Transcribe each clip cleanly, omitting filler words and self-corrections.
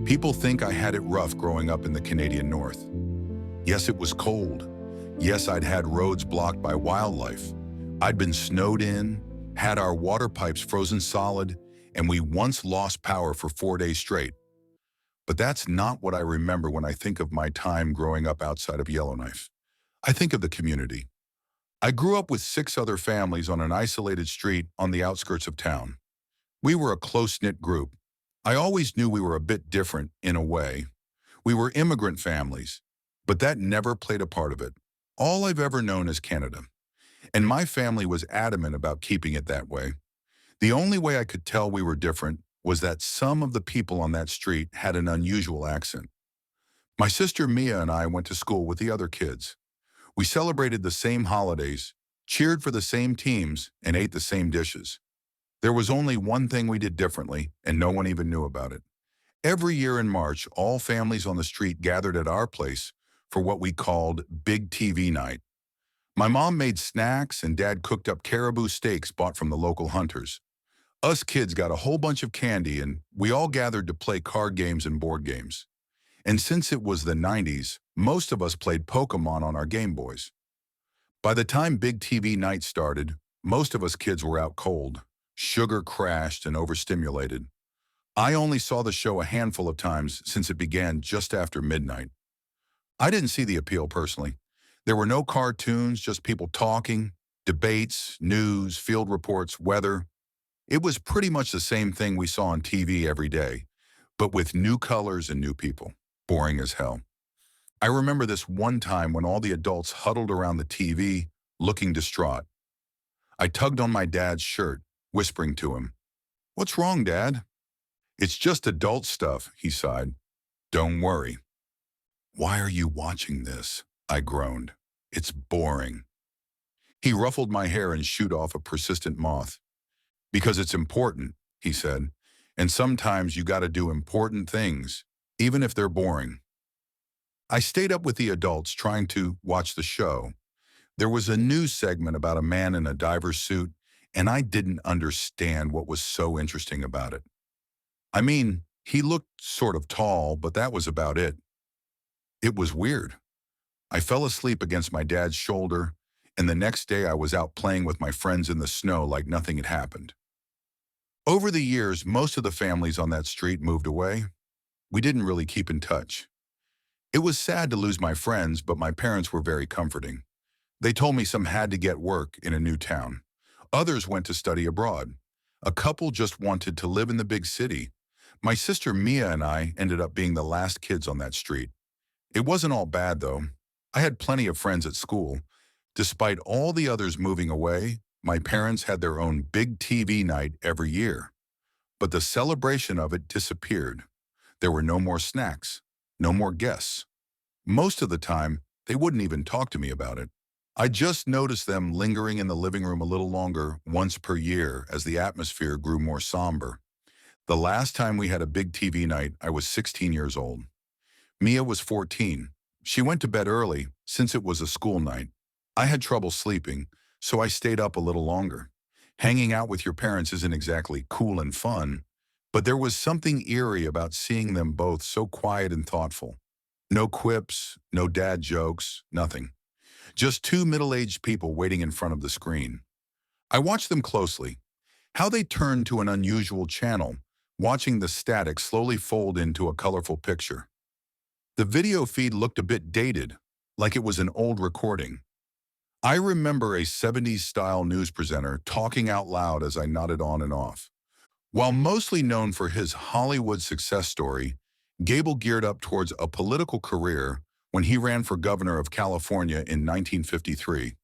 People think I had it rough growing up in the Canadian North. Yes, it was cold. Yes, I'd had roads blocked by wildlife. I'd been snowed in, had our water pipes frozen solid, and we once lost power for 4 days straight. But that's not what I remember when I think of my time growing up outside of Yellowknife. I think of the community. I grew up with 6 other families on an isolated street on the outskirts of town. We were a close-knit group. I always knew we were a bit different in a way. We were immigrant families, but that never played a part of it. All I've ever known is Canada, and my family was adamant about keeping it that way. The only way I could tell we were different was that some of the people on that street had an unusual accent. My sister Mia and I went to school with the other kids. We celebrated the same holidays, cheered for the same teams, and ate the same dishes. There was only one thing we did differently, and no one even knew about it. Every year in March, all families on the street gathered at our place for what we called Big TV Night. My mom made snacks and Dad cooked up caribou steaks bought from the local hunters. Us kids got a whole bunch of candy and we all gathered to play card games and board games. And since it was the 90s, most of us played Pokemon on our Game Boys. By the time Big TV Night started, most of us kids were out cold, sugar crashed and overstimulated. I only saw the show a handful of times since it began just after midnight. I didn't see the appeal personally. There were no cartoons, just people talking, debates, news, field reports, weather. It was pretty much the same thing we saw on TV every day, but with new colors and new people. Boring as hell. I remember this one time when all the adults huddled around the TV, looking distraught. I tugged on my dad's shirt, whispering to him, "What's wrong, Dad?" "It's just adult stuff," he sighed. "Don't worry." "Why are you watching this?" I groaned. "It's boring." He ruffled my hair and shooed off a persistent moth. "Because it's important," he said, "and sometimes you gotta do important things, even if they're boring." I stayed up with the adults trying to watch the show. There was a news segment about a man in a diver's suit, and I didn't understand what was so interesting about it. I mean, he looked sort of tall, but that was about it. It was weird. I fell asleep against my dad's shoulder, and the next day I was out playing with my friends in the snow like nothing had happened. Over the years, most of the families on that street moved away. We didn't really keep in touch. It was sad to lose my friends, but my parents were very comforting. They told me some had to get work in a new town. Others went to study abroad. A couple just wanted to live in the big city. My sister Mia and I ended up being the last kids on that street. It wasn't all bad, though. I had plenty of friends at school. Despite all the others moving away, my parents had their own big TV night every year. But the celebration of it disappeared. There were no more snacks, no more guests. Most of the time, they wouldn't even talk to me about it. I just noticed them lingering in the living room a little longer once per year as the atmosphere grew more somber. The last time we had a big TV night, I was 16 years old. Mia was 14. She went to bed early since it was a school night. I had trouble sleeping, so I stayed up a little longer. Hanging out with your parents isn't exactly cool and fun, but there was something eerie about seeing them both so quiet and thoughtful. No quips, no dad jokes, nothing. Just 2 middle-aged people waiting in front of the screen. I watched them closely. How they turned to an unusual channel, watching the static slowly fold into a colorful picture. The video feed looked a bit dated, like it was an old recording. I remember a 70s-style news presenter talking out loud as I nodded on and off. While mostly known for his Hollywood success story, Gable geared up towards a political career when he ran for governor of California in 1953,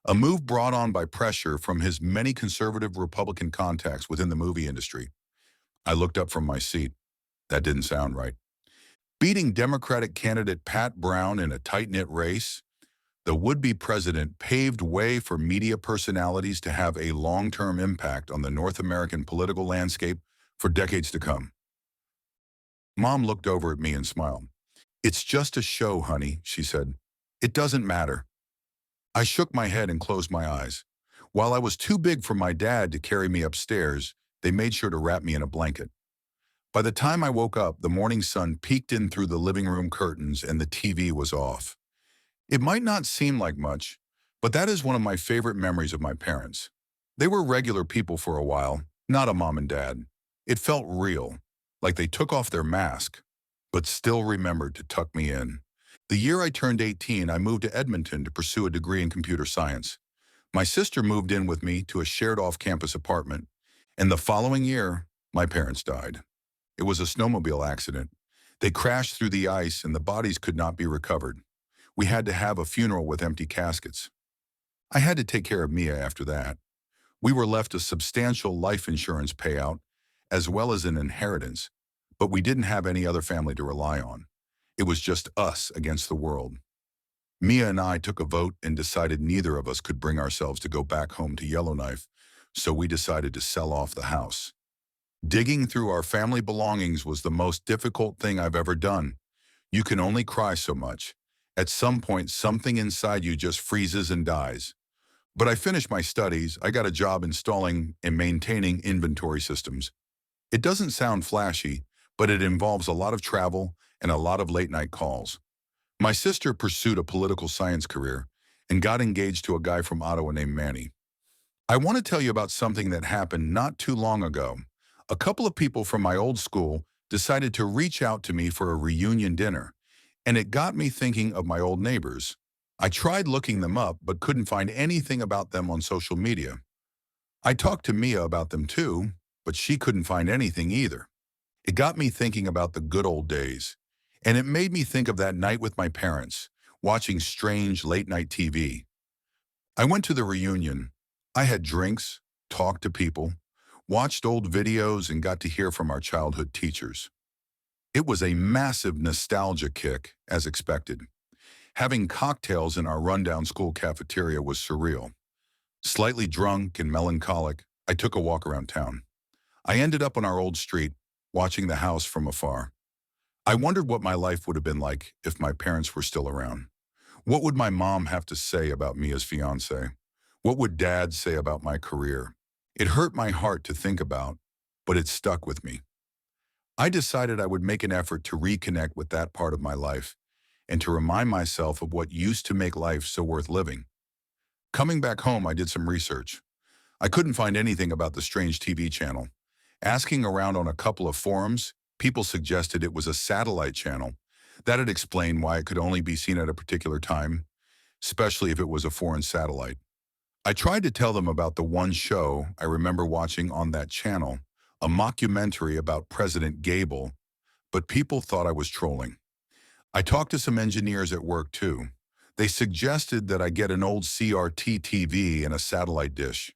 a move brought on by pressure from his many conservative Republican contacts within the movie industry. I looked up from my seat. That didn't sound right. Beating Democratic candidate Pat Brown in a tight-knit race, the would-be president paved way for media personalities to have a long-term impact on the North American political landscape for decades to come. Mom looked over at me and smiled. "It's just a show, honey," she said. "It doesn't matter." I shook my head and closed my eyes. While I was too big for my dad to carry me upstairs, they made sure to wrap me in a blanket. By the time I woke up, the morning sun peeked in through the living room curtains and the TV was off. It might not seem like much, but that is one of my favorite memories of my parents. They were regular people for a while, not a mom and dad. It felt real, like they took off their mask, but still remembered to tuck me in. The year I turned 18, I moved to Edmonton to pursue a degree in computer science. My sister moved in with me to a shared off-campus apartment, and the following year, my parents died. It was a snowmobile accident. They crashed through the ice and the bodies could not be recovered. We had to have a funeral with empty caskets. I had to take care of Mia after that. We were left a substantial life insurance payout, as well as an inheritance, but we didn't have any other family to rely on. It was just us against the world. Mia and I took a vote and decided neither of us could bring ourselves to go back home to Yellowknife, so we decided to sell off the house. Digging through our family belongings was the most difficult thing I've ever done. You can only cry so much. At some point, something inside you just freezes and dies. But I finished my studies. I got a job installing and maintaining inventory systems. It doesn't sound flashy, but it involves a lot of travel and a lot of late-night calls. My sister pursued a political science career and got engaged to a guy from Ottawa named Manny. I want to tell you about something that happened not too long ago. A couple of people from my old school decided to reach out to me for a reunion dinner, and it got me thinking of my old neighbors. I tried looking them up, but couldn't find anything about them on social media. I talked to Mia about them too, but she couldn't find anything either. It got me thinking about the good old days, and it made me think of that night with my parents, watching strange late-night TV. I went to the reunion. I had drinks, talked to people, watched old videos, and got to hear from our childhood teachers. It was a massive nostalgia kick, as expected. Having cocktails in our rundown school cafeteria was surreal. Slightly drunk and melancholic, I took a walk around town. I ended up on our old street, watching the house from afar. I wondered what my life would have been like if my parents were still around. What would my mom have to say about me as fiancé? What would dad say about my career? It hurt my heart to think about, but it stuck with me. I decided I would make an effort to reconnect with that part of my life and to remind myself of what used to make life so worth living. Coming back home, I did some research. I couldn't find anything about the strange TV channel. Asking around on a couple of forums, people suggested it was a satellite channel. That'd explain why it could only be seen at a particular time, especially if it was a foreign satellite. I tried to tell them about the one show I remember watching on that channel, a mockumentary about President Gable, but people thought I was trolling. I talked to some engineers at work too. They suggested that I get an old CRT TV and a satellite dish.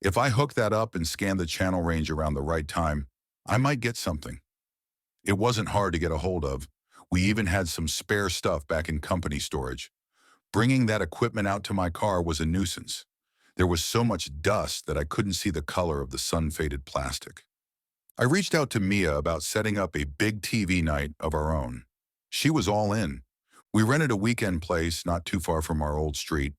If I hook that up and scan the channel range around the right time, I might get something. It wasn't hard to get a hold of. We even had some spare stuff back in company storage. Bringing that equipment out to my car was a nuisance. There was so much dust that I couldn't see the color of the sun-faded plastic. I reached out to Mia about setting up a big TV night of our own. She was all in. We rented a weekend place not too far from our old street.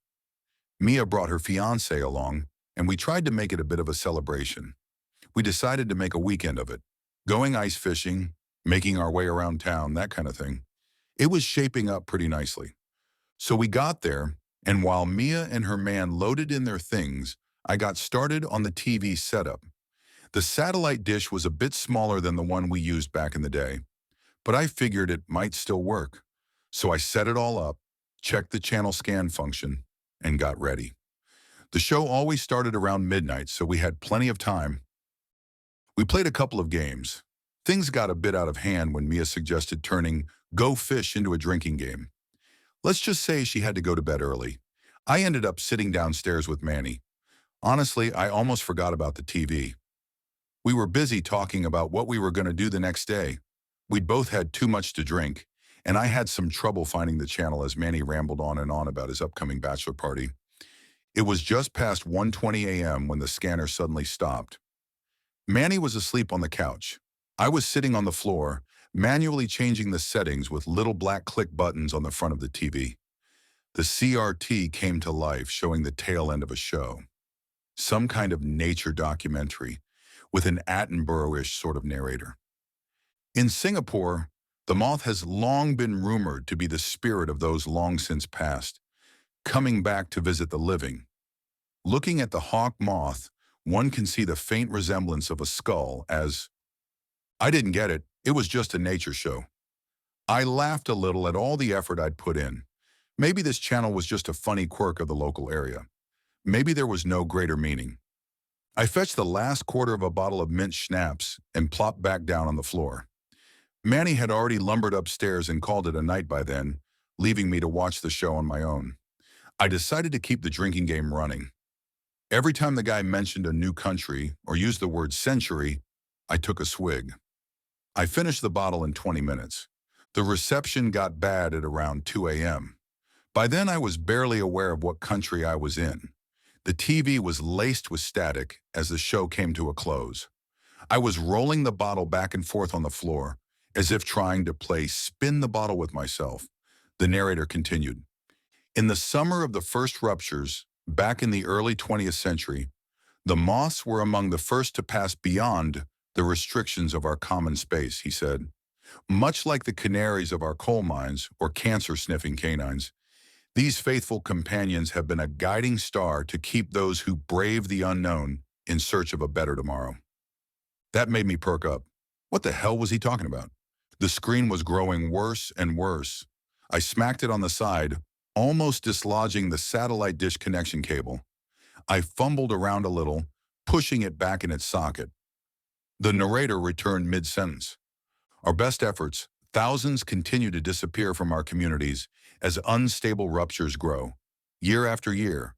Mia brought her fiancé along, and we tried to make it a bit of a celebration. We decided to make a weekend of it, going ice fishing, making our way around town, that kind of thing. It was shaping up pretty nicely. So we got there, and while Mia and her man loaded in their things, I got started on the TV setup. The satellite dish was a bit smaller than the one we used back in the day, but I figured it might still work. So I set it all up, checked the channel scan function, and got ready. The show always started around midnight, so we had plenty of time. We played a couple of games. Things got a bit out of hand when Mia suggested turning Go Fish into a drinking game. Let's just say she had to go to bed early. I ended up sitting downstairs with Manny. Honestly, I almost forgot about the TV. We were busy talking about what we were going to do the next day. We'd both had too much to drink, and I had some trouble finding the channel as Manny rambled on and on about his upcoming bachelor party. It was just past 1:20 a.m. when the scanner suddenly stopped. Manny was asleep on the couch. I was sitting on the floor, manually changing the settings with little black click buttons on the front of the TV. The CRT came to life, showing the tail end of a show. Some kind of nature documentary with an Attenborough-ish sort of narrator. In Singapore, the moth has long been rumored to be the spirit of those long since passed, coming back to visit the living. Looking at the hawk moth, one can see the faint resemblance of a skull as, I didn't get it, it was just a nature show. I laughed a little at all the effort I'd put in. Maybe this channel was just a funny quirk of the local area. Maybe there was no greater meaning. I fetched the last quarter of a bottle of mint schnapps and plopped back down on the floor. Manny had already lumbered upstairs and called it a night by then, leaving me to watch the show on my own. I decided to keep the drinking game running. Every time the guy mentioned a new country or used the word century, I took a swig. I finished the bottle in 20 minutes. The reception got bad at around 2 a.m. By then I was barely aware of what country I was in. The TV was laced with static as the show came to a close. I was rolling the bottle back and forth on the floor, as if trying to play spin the bottle with myself. The narrator continued. In the summer of the first ruptures, back in the early 20th century, the moths were among the first to pass beyond the restrictions of our common space, he said. Much like the canaries of our coal mines or cancer-sniffing canines, these faithful companions have been a guiding star to keep those who brave the unknown in search of a better tomorrow. That made me perk up. What the hell was he talking about? The screen was growing worse and worse. I smacked it on the side, almost dislodging the satellite dish connection cable. I fumbled around a little, pushing it back in its socket. The narrator returned mid-sentence. Our best efforts, thousands continue to disappear from our communities as unstable ruptures grow, year after year.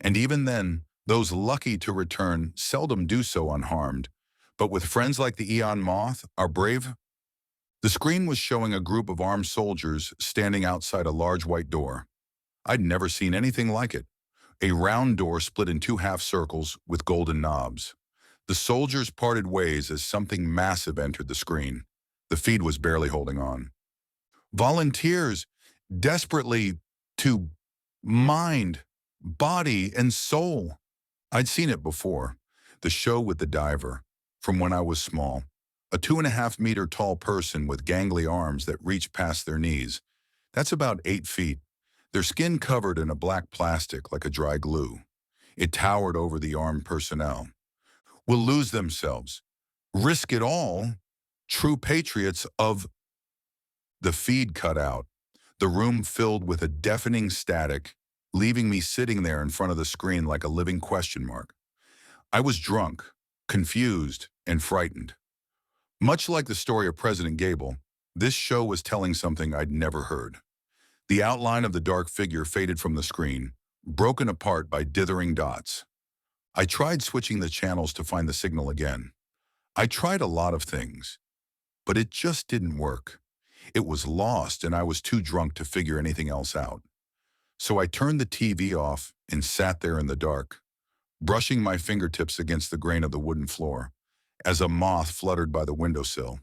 And even then, those lucky to return seldom do so unharmed. But with friends like the Eon Moth, our brave. The screen was showing a group of armed soldiers standing outside a large white door. I'd never seen anything like it. A round door split in two half circles with golden knobs. The soldiers parted ways as something massive entered the screen. The feed was barely holding on. Volunteers, desperately to mind, body, and soul. I'd seen it before. The show with the diver, from when I was small. A 2.5-meter tall person with gangly arms that reached past their knees. That's about 8 feet. Their skin covered in a black plastic like a dry glue. It towered over the armed personnel. Will lose themselves. Risk it all. True patriots of. The feed cut out. The room filled with a deafening static, leaving me sitting there in front of the screen like a living question mark. I was drunk, confused, and frightened. Much like the story of President Gable, this show was telling something I'd never heard. The outline of the dark figure faded from the screen, broken apart by dithering dots. I tried switching the channels to find the signal again. I tried a lot of things, but it just didn't work. It was lost and I was too drunk to figure anything else out. So I turned the TV off and sat there in the dark, brushing my fingertips against the grain of the wooden floor, as a moth fluttered by the windowsill.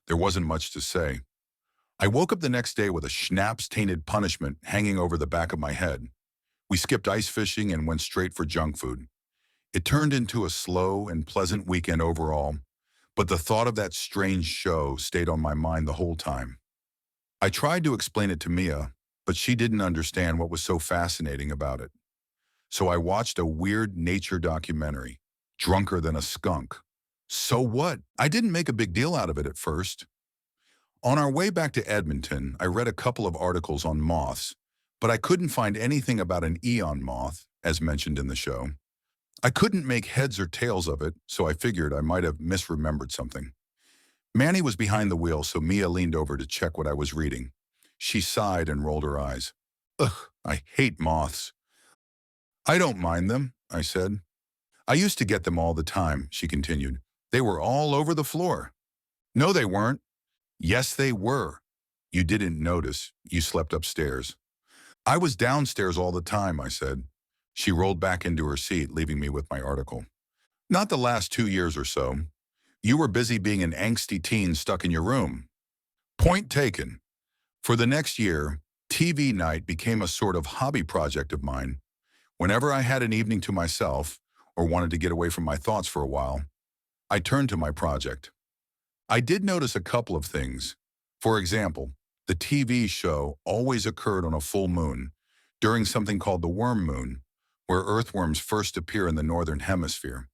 There wasn't much to say. I woke up the next day with a schnapps-tainted punishment hanging over the back of my head. We skipped ice fishing and went straight for junk food. It turned into a slow and pleasant weekend overall, but the thought of that strange show stayed on my mind the whole time. I tried to explain it to Mia, but she didn't understand what was so fascinating about it. So I watched a weird nature documentary, Drunker Than a Skunk. So what? I didn't make a big deal out of it at first. On our way back to Edmonton, I read a couple of articles on moths, but I couldn't find anything about an eon moth, as mentioned in the show. I couldn't make heads or tails of it, so I figured I might have misremembered something. Manny was behind the wheel, so Mia leaned over to check what I was reading. She sighed and rolled her eyes. Ugh, I hate moths. I don't mind them, I said. I used to get them all the time, she continued. They were all over the floor. No, they weren't. Yes, they were. You didn't notice. You slept upstairs. I was downstairs all the time, I said. She rolled back into her seat, leaving me with my article. Not the last 2 years or so. You were busy being an angsty teen stuck in your room. Point taken. For the next year, TV night became a sort of hobby project of mine. Whenever I had an evening to myself, or wanted to get away from my thoughts for a while, I turned to my project. I did notice a couple of things. For example, the TV show always occurred on a full moon, during something called the worm moon, where earthworms first appear in the northern hemisphere.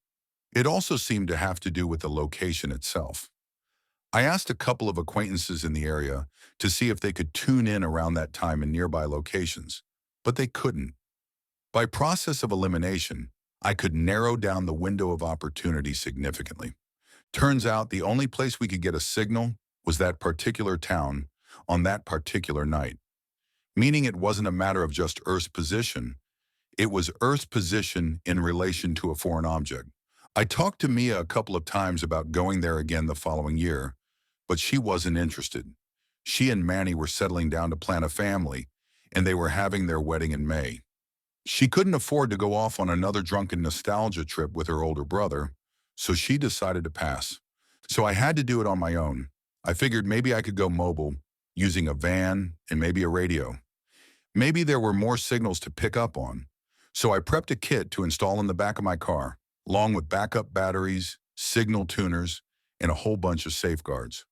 It also seemed to have to do with the location itself. I asked a couple of acquaintances in the area to see if they could tune in around that time in nearby locations, but they couldn't. By process of elimination, I could narrow down the window of opportunity significantly. Turns out the only place we could get a signal was that particular town on that particular night, meaning it wasn't a matter of just Earth's position, it was Earth's position in relation to a foreign object. I talked to Mia a couple of times about going there again the following year, but she wasn't interested. She and Manny were settling down to plan a family, and they were having their wedding in May. She couldn't afford to go off on another drunken nostalgia trip with her older brother, so she decided to pass. So I had to do it on my own. I figured maybe I could go mobile, using a van and maybe a radio. Maybe there were more signals to pick up on. So I prepped a kit to install in the back of my car, along with backup batteries, signal tuners, and a whole bunch of safeguards.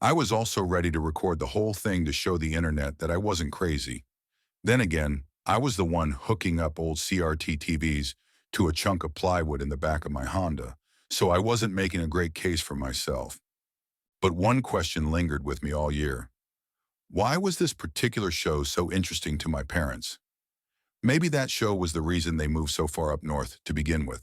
I was also ready to record the whole thing to show the internet that I wasn't crazy. Then again, I was the one hooking up old CRT TVs to a chunk of plywood in the back of my Honda, so I wasn't making a great case for myself. But one question lingered with me all year. Why was this particular show so interesting to my parents? Maybe that show was the reason they moved so far up north to begin with.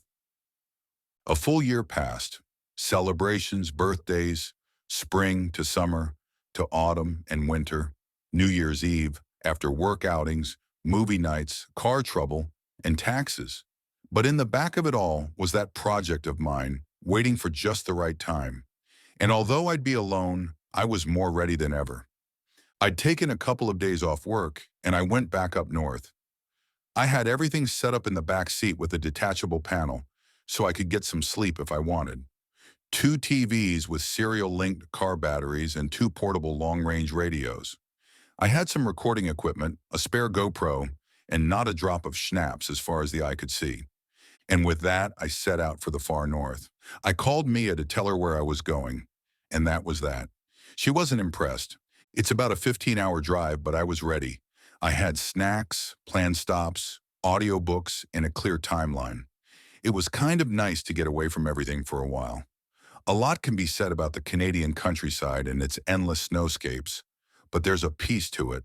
A full year passed. Celebrations, birthdays, spring to summer, to autumn and winter, New Year's Eve, after work outings, movie nights, car trouble, and taxes. But in the back of it all was that project of mine, waiting for just the right time. And although I'd be alone, I was more ready than ever. I'd taken a couple of days off work, and I went back up north. I had everything set up in the back seat with a detachable panel, so I could get some sleep if I wanted. 2 TVs with serial-linked car batteries and 2 portable long-range radios. I had some recording equipment, a spare GoPro, and not a drop of schnapps as far as the eye could see. And with that, I set out for the far north. I called Mia to tell her where I was going, and that was that. She wasn't impressed. It's about a 15-hour drive, but I was ready. I had snacks, planned stops, audiobooks, and a clear timeline. It was kind of nice to get away from everything for a while. A lot can be said about the Canadian countryside and its endless snowscapes, but there's a peace to it.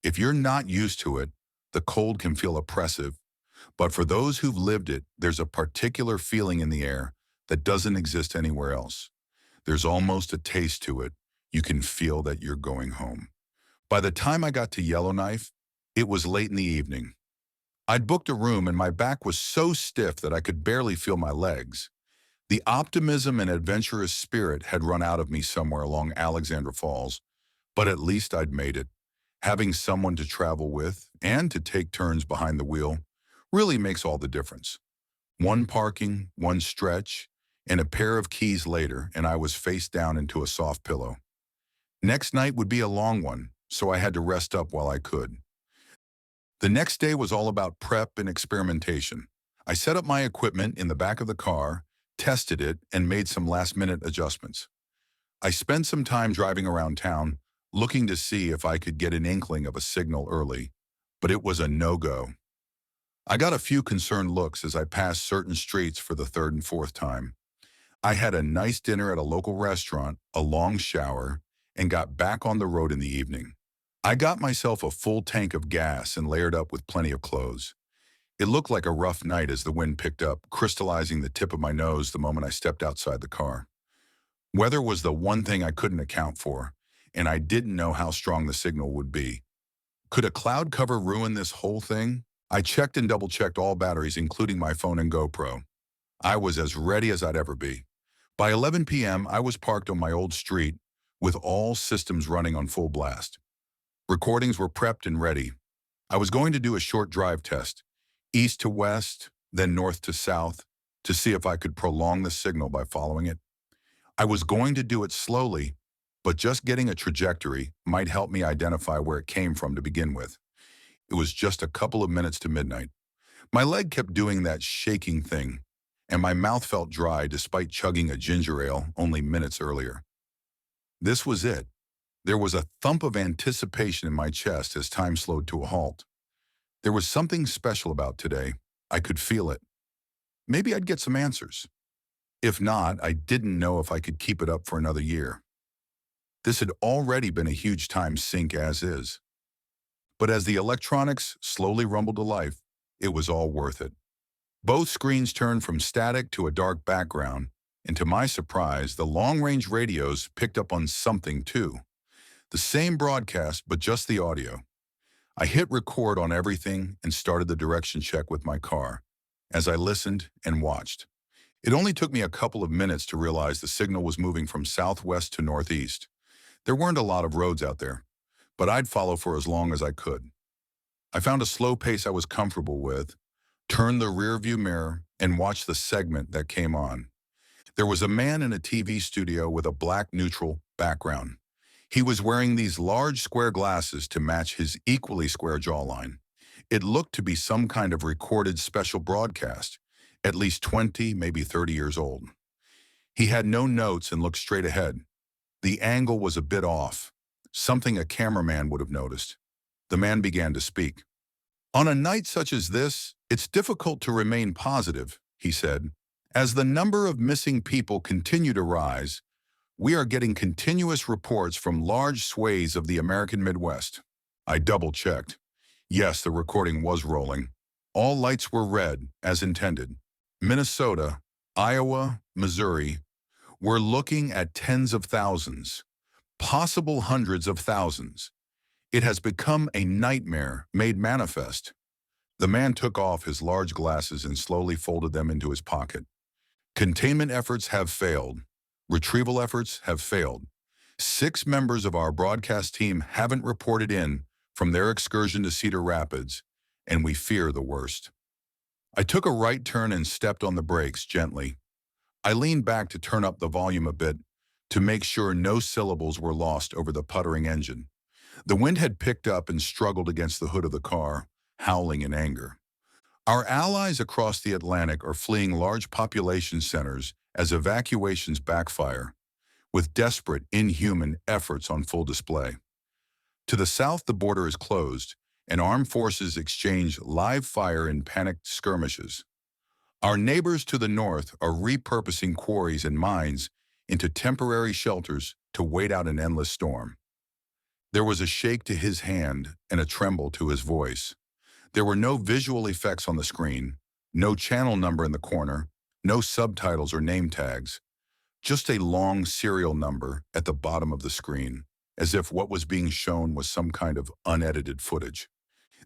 If you're not used to it, the cold can feel oppressive, but for those who've lived it, there's a particular feeling in the air that doesn't exist anywhere else. There's almost a taste to it. You can feel that you're going home. By the time I got to Yellowknife, it was late in the evening. I'd booked a room and my back was so stiff that I could barely feel my legs. The optimism and adventurous spirit had run out of me somewhere along Alexandra Falls, but at least I'd made it. Having someone to travel with and to take turns behind the wheel really makes all the difference. One parking, one stretch, and a pair of keys later, and I was face down into a soft pillow. Next night would be a long one, so I had to rest up while I could. The next day was all about prep and experimentation. I set up my equipment in the back of the car, tested it, and made some last-minute adjustments. I spent some time driving around town, looking to see if I could get an inkling of a signal early, but it was a no-go. I got a few concerned looks as I passed certain streets for the 3rd and 4th time. I had a nice dinner at a local restaurant, a long shower, and got back on the road in the evening. I got myself a full tank of gas and layered up with plenty of clothes. It looked like a rough night as the wind picked up, crystallizing the tip of my nose the moment I stepped outside the car. Weather was the one thing I couldn't account for, and I didn't know how strong the signal would be. Could a cloud cover ruin this whole thing? I checked and double-checked all batteries, including my phone and GoPro. I was as ready as I'd ever be. By 11 p.m., I was parked on my old street with all systems running on full blast. Recordings were prepped and ready. I was going to do a short drive test, east to west, then north to south, to see if I could prolong the signal by following it. I was going to do it slowly, but just getting a trajectory might help me identify where it came from to begin with. It was just a couple of minutes to midnight. My leg kept doing that shaking thing, and my mouth felt dry despite chugging a ginger ale only minutes earlier. This was it. There was a thump of anticipation in my chest as time slowed to a halt. There was something special about today. I could feel it. Maybe I'd get some answers. If not, I didn't know if I could keep it up for another year. This had already been a huge time sink as is. But as the electronics slowly rumbled to life, it was all worth it. Both screens turned from static to a dark background, and to my surprise, the long-range radios picked up on something too. The same broadcast, but just the audio. I hit record on everything and started the direction check with my car, as I listened and watched. It only took me a couple of minutes to realize the signal was moving from southwest to northeast. There weren't a lot of roads out there, but I'd follow for as long as I could. I found a slow pace I was comfortable with, turned the rearview mirror, and watched the segment that came on. There was a man in a TV studio with a black neutral background. He was wearing these large square glasses to match his equally square jawline. It looked to be some kind of recorded special broadcast, at least 20, maybe 30 years old. He had no notes and looked straight ahead. The angle was a bit off, something a cameraman would have noticed. The man began to speak. "On a night such as this, it's difficult to remain positive," he said. "As the number of missing people continue to rise, we are getting continuous reports from large swathes of the American Midwest." I double-checked. Yes, the recording was rolling. All lights were red, as intended. Minnesota, Iowa, Missouri. We're looking at tens of thousands, possible hundreds of thousands. It has become a nightmare made manifest. The man took off his large glasses and slowly folded them into his pocket. Containment efforts have failed. Retrieval efforts have failed. 6 members of our broadcast team haven't reported in from their excursion to Cedar Rapids, and we fear the worst. I took a right turn and stepped on the brakes gently. I leaned back to turn up the volume a bit to make sure no syllables were lost over the puttering engine. The wind had picked up and struggled against the hood of the car, howling in anger. Our allies across the Atlantic are fleeing large population centers as evacuations backfire, with desperate, inhuman efforts on full display. To the south, the border is closed, and armed forces exchange live fire in panicked skirmishes. Our neighbors to the north are repurposing quarries and mines into temporary shelters to wait out an endless storm. There was a shake to his hand and a tremble to his voice. There were no visual effects on the screen, no channel number in the corner, no subtitles or name tags, just a long serial number at the bottom of the screen, as if what was being shown was some kind of unedited footage.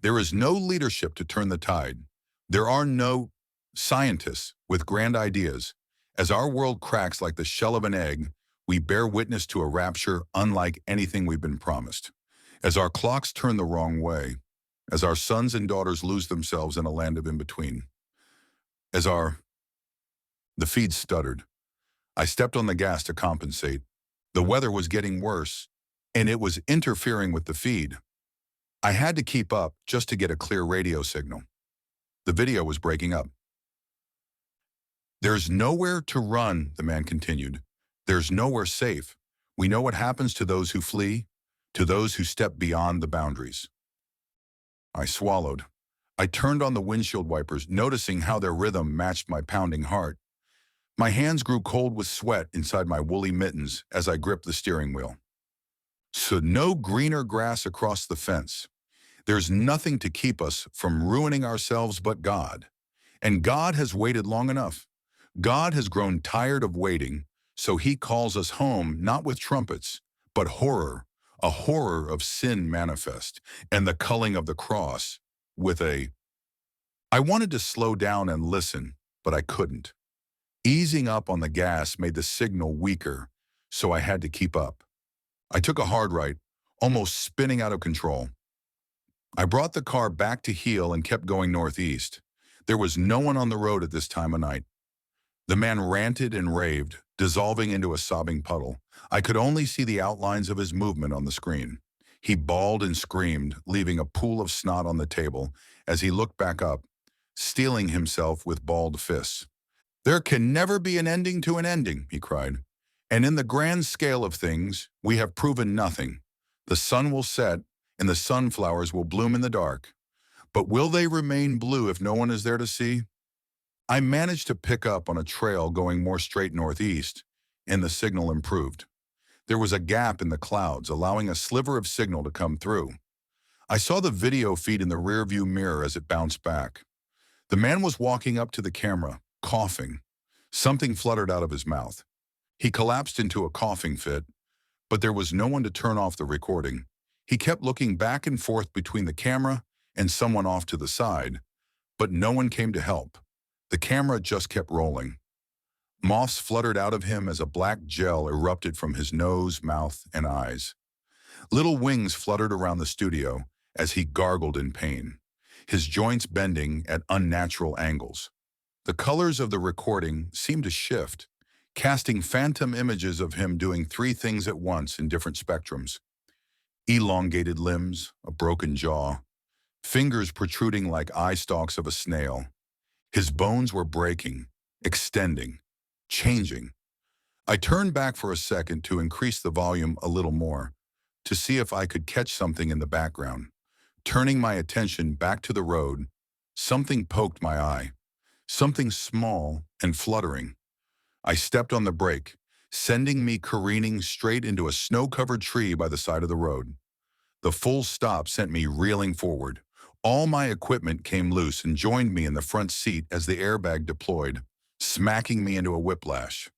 There is no leadership to turn the tide. There are no scientists with grand ideas. As our world cracks like the shell of an egg, we bear witness to a rapture unlike anything we've been promised. As our clocks turn the wrong way, as our sons and daughters lose themselves in a land of in-between, the feed stuttered. I stepped on the gas to compensate. The weather was getting worse, and it was interfering with the feed. I had to keep up just to get a clear radio signal. The video was breaking up. "There's nowhere to run," the man continued. "There's nowhere safe. We know what happens to those who flee, to those who step beyond the boundaries." I swallowed. I turned on the windshield wipers, noticing how their rhythm matched my pounding heart. My hands grew cold with sweat inside my woolly mittens as I gripped the steering wheel. So no greener grass across the fence. There's nothing to keep us from ruining ourselves but God. And God has waited long enough. God has grown tired of waiting, so he calls us home not with trumpets, but horror, a horror of sin manifest, and the culling of the cross with a... I wanted to slow down and listen, but I couldn't. Easing up on the gas made the signal weaker, so I had to keep up. I took a hard right, almost spinning out of control. I brought the car back to heel and kept going northeast. There was no one on the road at this time of night. The man ranted and raved, dissolving into a sobbing puddle. I could only see the outlines of his movement on the screen. He bawled and screamed, leaving a pool of snot on the table as he looked back up, steeling himself with balled fists. "There can never be an ending to an ending," he cried. And in the grand scale of things, we have proven nothing. The sun will set, and the sunflowers will bloom in the dark. But will they remain blue if no one is there to see? I managed to pick up on a trail going more straight northeast, and the signal improved. There was a gap in the clouds, allowing a sliver of signal to come through. I saw the video feed in the rearview mirror as it bounced back. The man was walking up to the camera, coughing. Something fluttered out of his mouth. He collapsed into a coughing fit, but there was no one to turn off the recording. He kept looking back and forth between the camera and someone off to the side, but no one came to help. The camera just kept rolling. Moths fluttered out of him as a black gel erupted from his nose, mouth, and eyes. Little wings fluttered around the studio as he gargled in pain, his joints bending at unnatural angles. The colors of the recording seemed to shift, casting phantom images of him doing three things at once in different spectrums. Elongated limbs, a broken jaw, fingers protruding like eye stalks of a snail. His bones were breaking, extending, changing. I turned back for a second to increase the volume a little more, to see if I could catch something in the background. Turning my attention back to the road, something poked my eye, something small and fluttering. I stepped on the brake, sending me careening straight into a snow-covered tree by the side of the road. The full stop sent me reeling forward. All my equipment came loose and joined me in the front seat as the airbag deployed, smacking me into a whiplash.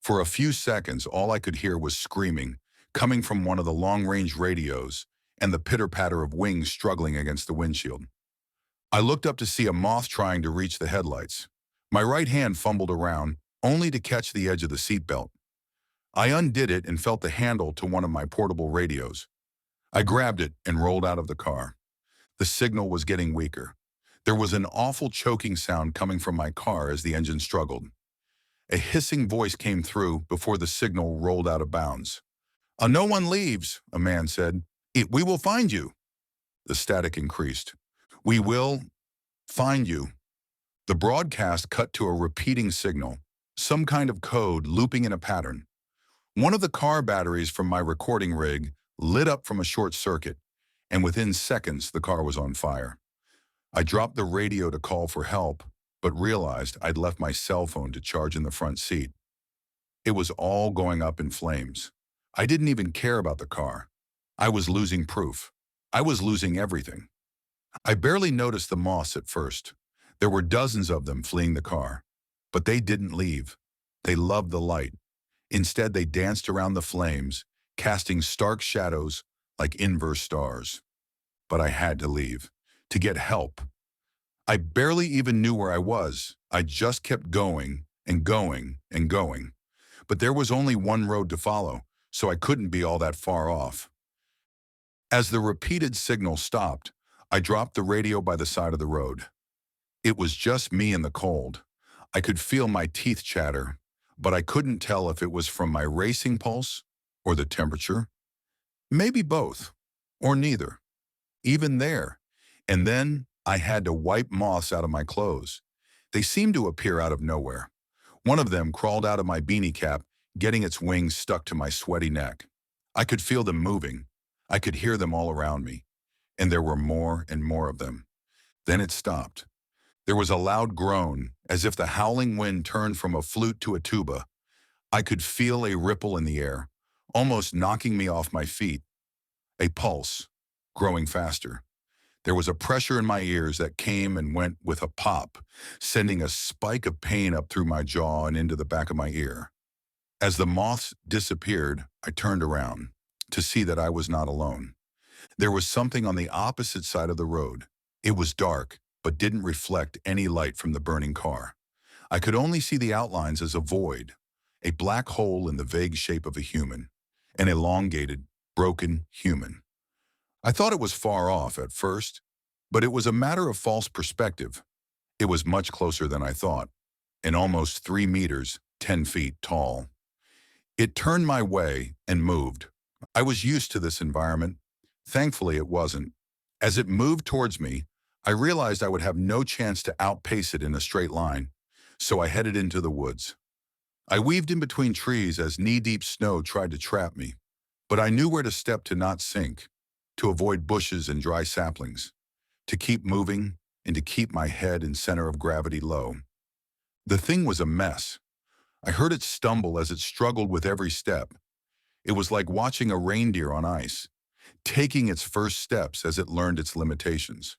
For a few seconds, all I could hear was screaming, coming from one of the long-range radios, and the pitter-patter of wings struggling against the windshield. I looked up to see a moth trying to reach the headlights. My right hand fumbled around, only to catch the edge of the seatbelt. I undid it and felt the handle to one of my portable radios. I grabbed it and rolled out of the car. The signal was getting weaker. There was an awful choking sound coming from my car as the engine struggled. A hissing voice came through before the signal rolled out of bounds. No one leaves," a man said. We will find you." The static increased. "We will find you." The broadcast cut to a repeating signal, some kind of code looping in a pattern. One of the car batteries from my recording rig lit up from a short circuit, and within seconds the car was on fire. I dropped the radio to call for help, but realized I'd left my cell phone to charge in the front seat. It was all going up in flames. I didn't even care about the car. I was losing proof. I was losing everything. I barely noticed the moths at first. There were dozens of them fleeing the car. But they didn't leave. They loved the light. Instead, they danced around the flames, casting stark shadows like inverse stars. But I had to leave, to get help. I barely even knew where I was. I just kept going and going and going. But there was only one road to follow, so I couldn't be all that far off. As the repeated signal stopped, I dropped the radio by the side of the road. It was just me in the cold. I could feel my teeth chatter, but I couldn't tell if it was from my racing pulse or the temperature. Maybe both, or neither. Even there. And then I had to wipe moths out of my clothes. They seemed to appear out of nowhere. One of them crawled out of my beanie cap, getting its wings stuck to my sweaty neck. I could feel them moving. I could hear them all around me. And there were more and more of them. Then it stopped. There was a loud groan, as if the howling wind turned from a flute to a tuba. I could feel a ripple in the air, almost knocking me off my feet. A pulse, growing faster. There was a pressure in my ears that came and went with a pop, sending a spike of pain up through my jaw and into the back of my ear. As the moths disappeared, I turned around to see that I was not alone. There was something on the opposite side of the road. It was dark, but didn't reflect any light from the burning car. I could only see the outlines as a void, a black hole in the vague shape of a human, an elongated, broken human. I thought it was far off at first, but it was a matter of false perspective. It was much closer than I thought, and almost 3 meters, 10 feet tall. It turned my way and moved. I was used to this environment. Thankfully, it wasn't. As it moved towards me, I realized I would have no chance to outpace it in a straight line, so I headed into the woods. I weaved in between trees as knee-deep snow tried to trap me, but I knew where to step to not sink, to avoid bushes and dry saplings, to keep moving and to keep my head and center of gravity low. The thing was a mess. I heard it stumble as it struggled with every step. It was like watching a reindeer on ice, taking its first steps as it learned its limitations.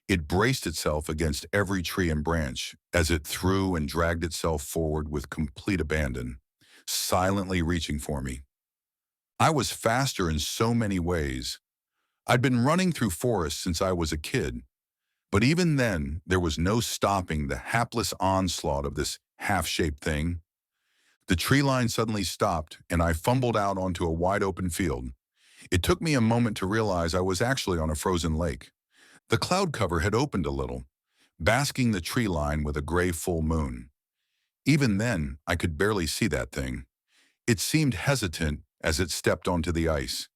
It braced itself against every tree and branch as it threw and dragged itself forward with complete abandon, silently reaching for me. I was faster in so many ways. I'd been running through forests since I was a kid, but even then, there was no stopping the hapless onslaught of this half-shaped thing. The tree line suddenly stopped, and I fumbled out onto a wide-open field. It took me a moment to realize I was actually on a frozen lake. The cloud cover had opened a little, basking the tree line with a gray full moon. Even then, I could barely see that thing. It seemed hesitant as it stepped onto the ice.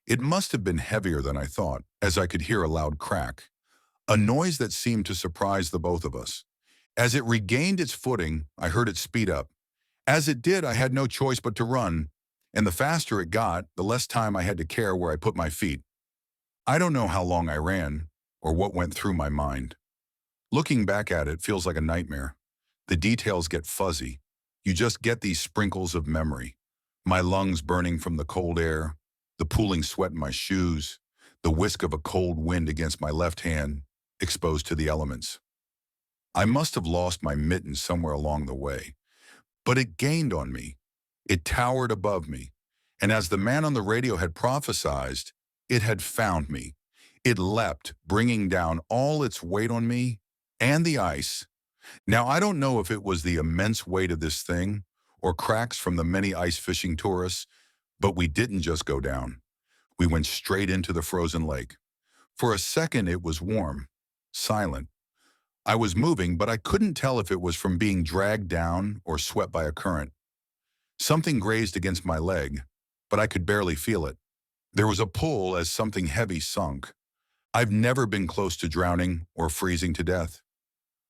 It must have been heavier than I thought, as I could hear a loud crack, a noise that seemed to surprise the both of us. As it regained its footing, I heard it speed up. As it did, I had no choice but to run, and the faster it got, the less time I had to care where I put my feet. I don't know how long I ran, or what went through my mind. Looking back at it feels like a nightmare. The details get fuzzy. You just get these sprinkles of memory. My lungs burning from the cold air, the pooling sweat in my shoes, the whisk of a cold wind against my left hand, exposed to the elements. I must have lost my mittens somewhere along the way, but it gained on me. It towered above me, and as the man on the radio had prophesied, it had found me. It leapt, bringing down all its weight on me and the ice. Now, I don't know if it was the immense weight of this thing or cracks from the many ice fishing tourists, but we didn't just go down. We went straight into the frozen lake. For a second, it was warm, silent. I was moving, but I couldn't tell if it was from being dragged down or swept by a current. Something grazed against my leg, but I could barely feel it. There was a pull as something heavy sunk. I've never been close to drowning or freezing to death.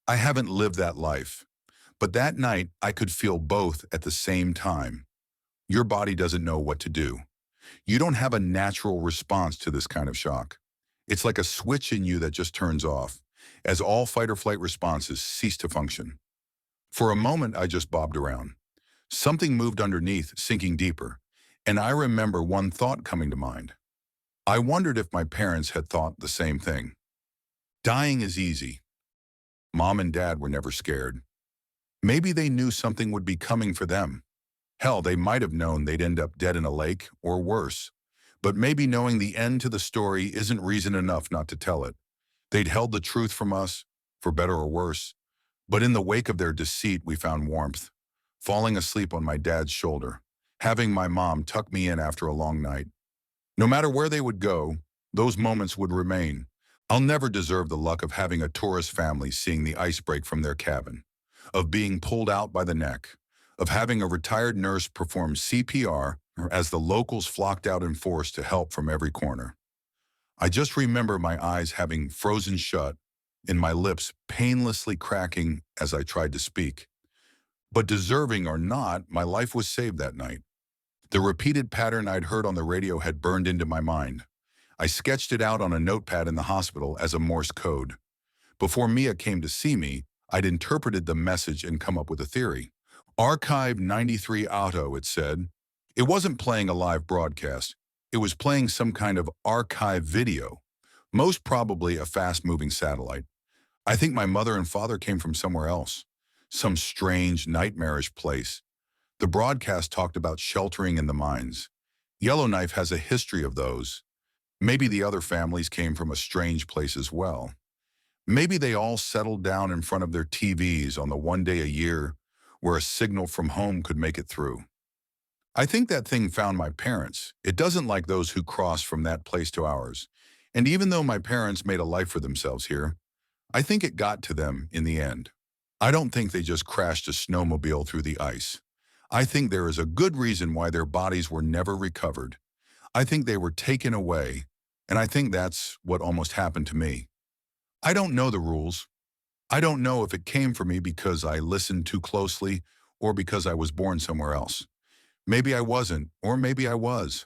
I haven't lived that life, but that night I could feel both at the same time. Your body doesn't know what to do. You don't have a natural response to this kind of shock. It's like a switch in you that just turns off, as all fight or flight responses cease to function. For a moment, I just bobbed around. Something moved underneath, sinking deeper, and I remember one thought coming to mind. I wondered if my parents had thought the same thing. Dying is easy. Mom and Dad were never scared. Maybe they knew something would be coming for them. Hell, they might have known they'd end up dead in a lake, or worse. But maybe knowing the end to the story isn't reason enough not to tell it. They'd held the truth from us, for better or worse. But in the wake of their deceit, we found warmth. Falling asleep on my dad's shoulder, having my mom tuck me in after a long night. No matter where they would go, those moments would remain. I'll never deserve the luck of having a tourist family seeing the ice break from their cabin, of being pulled out by the neck, of having a retired nurse perform CPR as the locals flocked out in force to help from every corner. I just remember my eyes having frozen shut and my lips painlessly cracking as I tried to speak. But deserving or not, my life was saved that night. The repeated pattern I'd heard on the radio had burned into my mind. I sketched it out on a notepad in the hospital as a Morse code. Before Mia came to see me, I'd interpreted the message and come up with a theory. Archive 93 Auto, it said. It wasn't playing a live broadcast. It was playing some kind of archive video, most probably a fast-moving satellite. I think my mother and father came from somewhere else, some strange, nightmarish place. The broadcast talked about sheltering in the mines. Yellowknife has a history of those. Maybe the other families came from a strange place as well. Maybe they all settled down in front of their TVs on the one day a year where a signal from home could make it through. I think that thing found my parents. It doesn't like those who cross from that place to ours. And even though my parents made a life for themselves here, I think it got to them in the end. I don't think they just crashed a snowmobile through the ice. I think there is a good reason why their bodies were never recovered. I think they were taken away, and I think that's what almost happened to me. I don't know the rules. I don't know if it came for me because I listened too closely or because I was born somewhere else. Maybe I wasn't, or maybe I was.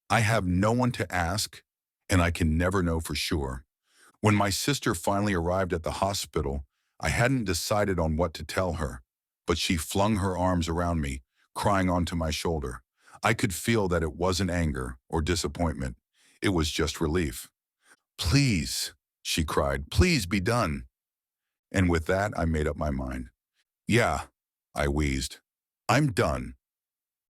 I have no one to ask, and I can never know for sure. When my sister finally arrived at the hospital, I hadn't decided on what to tell her, but she flung her arms around me, crying onto my shoulder. I could feel that it wasn't anger or disappointment. It was just relief. "Please," she cried, "please be done." And with that, I made up my mind. "Yeah," I wheezed. "I'm done."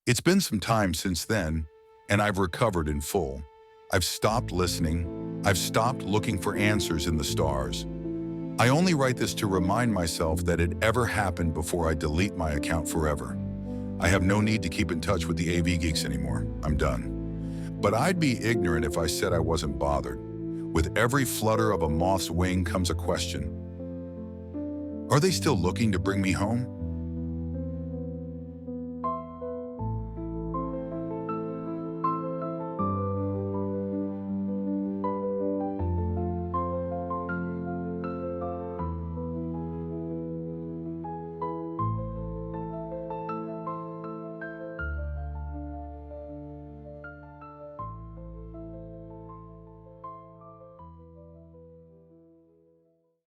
It's been some time since then, and I've recovered in full. I've stopped listening. I've stopped looking for answers in the stars. I only write this to remind myself that it ever happened before I delete my account forever. I have no need to keep in touch with the AV geeks anymore. I'm done. But I'd be ignorant if I said I wasn't bothered. With every flutter of a moth's wing comes a question. Are they still looking to bring me home?